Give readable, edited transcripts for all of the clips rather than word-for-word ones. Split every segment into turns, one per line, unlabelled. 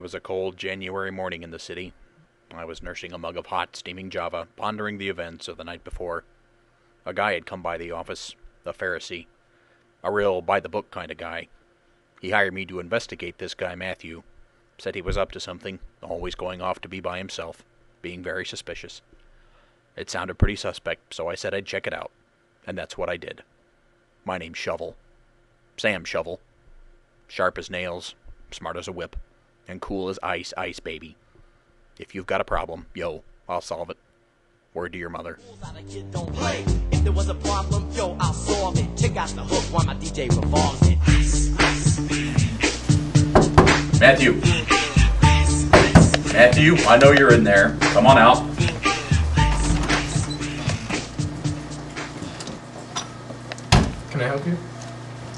was a cold January morning in the city. I was nursing a mug of hot, steaming java, pondering the events of the night before. A guy had come by the office, a Pharisee. A real by-the-book kind of guy. He hired me to investigate this guy Matthew. Said he was up to something, always going off to be by himself, being very suspicious. It sounded pretty suspect, so I said I'd check it out. And that's what I did. My name's Shovel. Sam Shovel. Sharp as nails, smart as a whip, and cool as ice, ice baby. If you've got a problem, yo, I'll solve it. Word to your mother.
If there was a problem, yo, I'll solve it. Check out the hook while my DJ revolves it.
Matthew. Matthew, I know you're in there. Come on out.
Can I help you?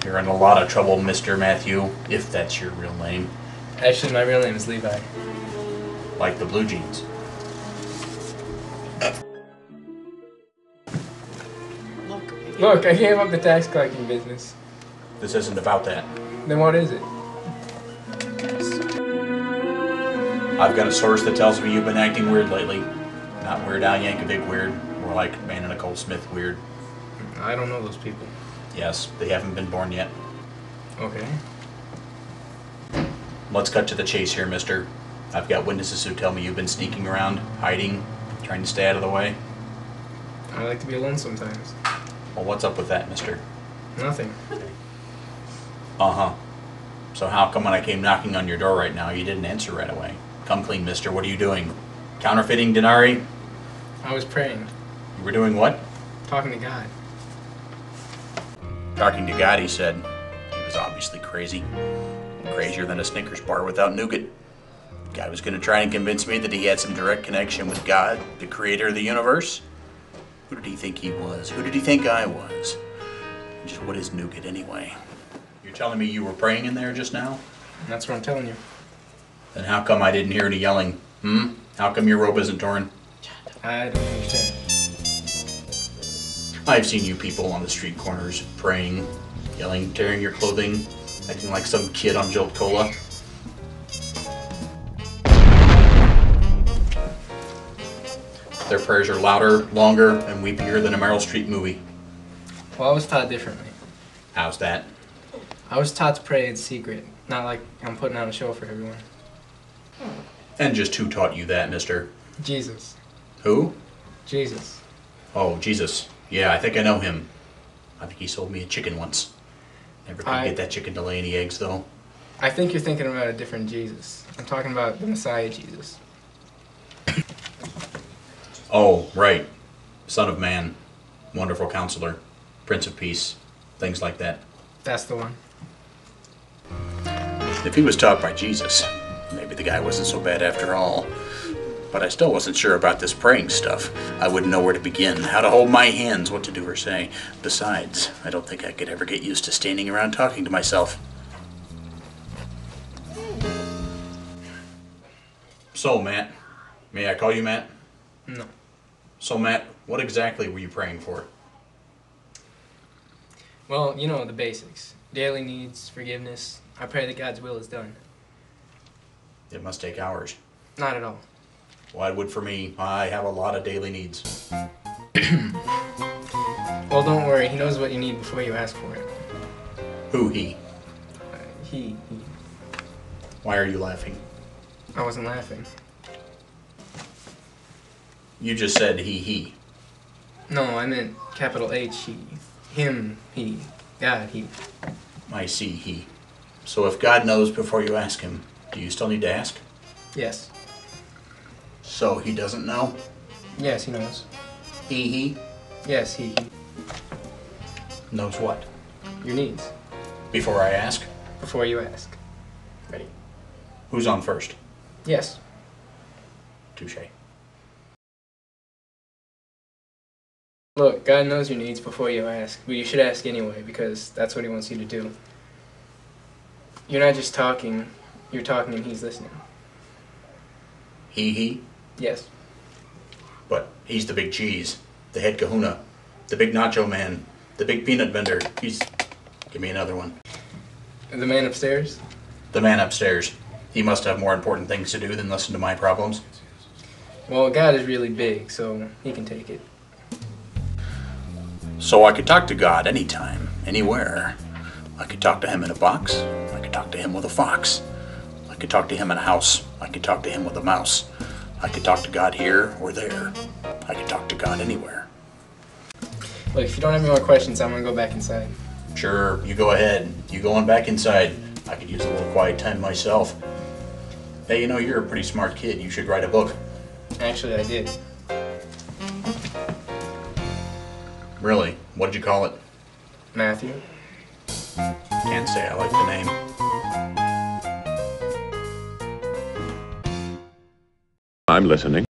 You're in a lot of trouble, Mr. Matthew, if that's your real name.
Actually, my real name is Levi.
Like the blue jeans.
Look, I gave up the tax collecting business.
This isn't about that.
Then what is it?
I've got a source that tells me you've been acting weird lately. Not Weird Al Yankovic weird, more like Man and Nicole Smith weird.
I don't know those people.
Yes, they haven't been born yet.
Okay.
Let's cut to the chase here, mister. I've got witnesses who tell me you've been sneaking around, hiding, trying to stay out of the way.
I like to be alone sometimes.
Well, what's up with that, mister?
Nothing.
Uh-huh. So how come when I came knocking on your door right now, you didn't answer right away? Come clean, mister. What are you doing? Counterfeiting denarii?
I was praying.
You were doing what?
Talking to God.
Talking to God, he said. He was obviously crazy. Crazier than a Snickers bar without nougat. God was going to try and convince me that he had some direct connection with God, the creator of the universe. Who did he think he was? Who did he think I was? And just what is nougat anyway? You're telling me you were praying in there just now?
That's what I'm telling you.
Then how come I didn't hear any yelling? How come your robe isn't torn?
I don't understand.
I've seen you people on the street corners praying, yelling, tearing your clothing, acting like some kid on Jolt Cola. Their prayers are louder, longer, and weepier than a Meryl Streep movie.
Well, I was taught differently.
How's that?
I was taught to pray in secret, not like I'm putting on a show for everyone.
And just who taught you that, mister?
Jesus.
Who?
Jesus.
Oh, Jesus. Yeah, I think I know him. I think he sold me a chicken once. Never could get that chicken to lay any eggs, though.
I think you're thinking about a different Jesus. I'm talking about the Messiah Jesus.
Oh, right. Son of Man. Wonderful Counselor. Prince of Peace. Things like that.
That's the one.
If he was taught by Jesus, maybe the guy wasn't so bad after all. But I still wasn't sure about this praying stuff. I wouldn't know where to begin, how to hold my hands, what to do or say. Besides, I don't think I could ever get used to standing around talking to myself. So, Matt. May I call you Matt?
No.
So, Matt, what exactly were you praying for?
Well, you know, the basics. Daily needs, forgiveness. I pray that God's will is done.
It must take hours.
Not at all.
Well, it would for me. I have a lot of daily needs.
Well, don't worry. He knows what you need before you ask for it.
Who, he?
He.
Why are you laughing?
I wasn't laughing.
You just said he.
No, I meant capital H, he. Him, he. God, he.
I see, he. So if God knows before you ask him, do you still need to ask?
Yes.
So he doesn't know?
Yes, he knows.
He
Yes, he.
knows what?
Your needs.
Before I ask?
Before you ask.
Ready. Who's on first?
Yes.
Touché.
Look, God knows your needs before you ask, but you should ask anyway, because that's what he wants you to do. You're not just talking, you're talking and he's listening.
He?
Yes.
But he's the big cheese, the head kahuna, the big nacho man, the big peanut vendor. He's... Give me another one.
The man upstairs?
The man upstairs. He must have more important things to do than listen to my problems.
Well, God is really big, so he can take it.
So I could talk to God anytime, anywhere. I could talk to him in a box. I could talk to him with a fox. I could talk to him in a house. I could talk to him with a mouse. I could talk to God here or there. I could talk to God anywhere.
Look, if you don't have any more questions, I'm gonna go back inside.
Sure, you go ahead. You go on back inside. I could use a little quiet time myself. Hey, you know, you're a pretty smart kid. You should write a book.
Actually, I did.
Really? What did you call it?
Matthew.
Can't say I like the name.
I'm listening.